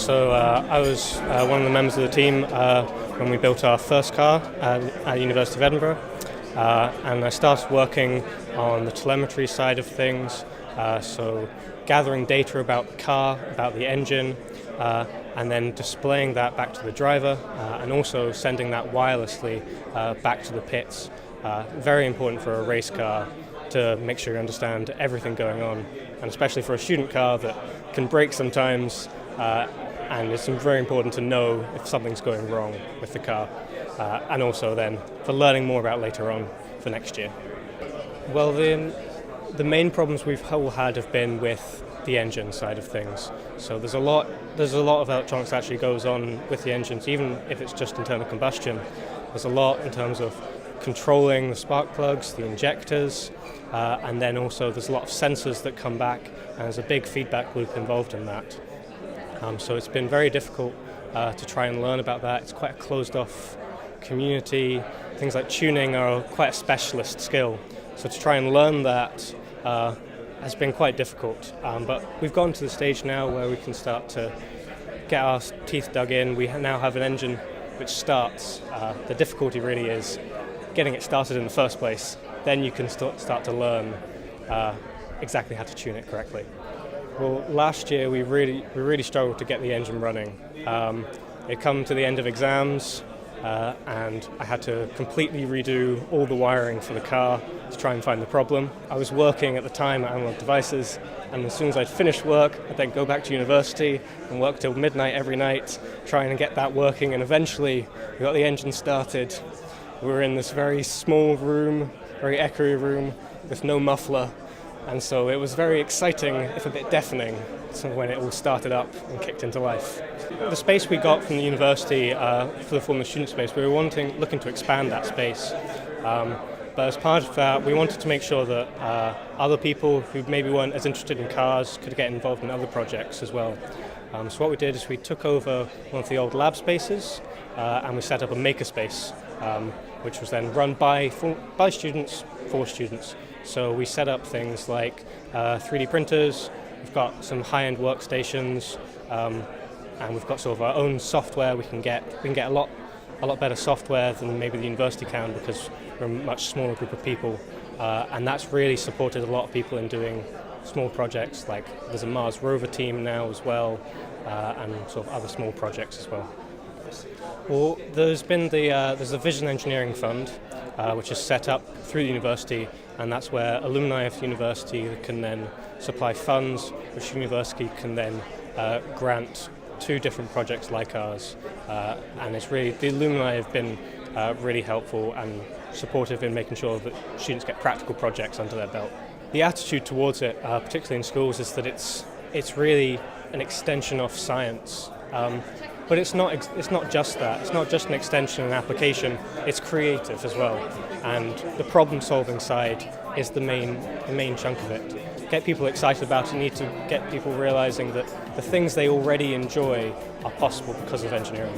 I was one of the members of the team when we built our first car at the University of Edinburgh, and I started working on the telemetry side of things, so gathering data about the car, about the engine, and then displaying that back to the driver, and also sending that wirelessly back to the pits. Very important for a race car to make sure you understand everything going on, and especially for a student car that can break sometimes, and it's very important to know if something's going wrong with the car, and also then for learning more about later on for next year. Well, the main problems we've all had have been with the engine side of things. So there's a lot of electronics that actually goes on with the engines, even if it's just internal combustion. There's a lot in terms of controlling the spark plugs, the injectors, and then also there's a lot of sensors that come back, and there's a big feedback loop involved in that. So it's been very difficult to try and learn about that. It's quite a closed-off community. Things like tuning are quite a specialist skill. So to try and learn that has been quite difficult. But we've gotten to the stage now where we can start to get our teeth dug in. We now have an engine which starts. The difficulty really is getting it started in the first place. Then you can start to learn exactly how to tune it correctly. Well, last year we really struggled to get the engine running. It come to the end of exams, and I had to completely redo all the wiring for the car to try and find the problem. I was working at the time at Analog Devices, and as soon as I'd finished work, I'd then go back to university and work till midnight every night, trying to get that working, and eventually we got the engine started. We were in this very small room, very echoey room, with no muffler, and so it was very exciting, if a bit deafening, when it all started up and kicked into life. The space we got from the university for the former student space, we were looking to expand that space. But as part of that, we wanted to make sure that other people who maybe weren't as interested in cars could get involved in other projects as well. So what we did is we took over one of the old lab spaces and we set up a makerspace, which was then run by students for students. So we set up things like 3D printers. We've got some high-end workstations, and we've got sort of our own software. We can get a lot better software than maybe the university can, because we're a much smaller group of people, and that's really supported a lot of people in doing small projects. Like there's a Mars rover team now as well, and sort of other small projects as well. Well, there's a Vision Engineering Fund, which is set up through the university, and that's where alumni of the university can then supply funds, which the university can then grant to different projects like ours. And it's really, the alumni have been really helpful and supportive in making sure that students get practical projects under their belt. The attitude towards it, particularly in schools, is that it's really an extension of science. But it's not just that. It's not just an extension and application. It's creative as well, and the problem-solving side is the main chunk of it. To get people excited about it, you need to get people realizing that the things they already enjoy are possible because of engineering.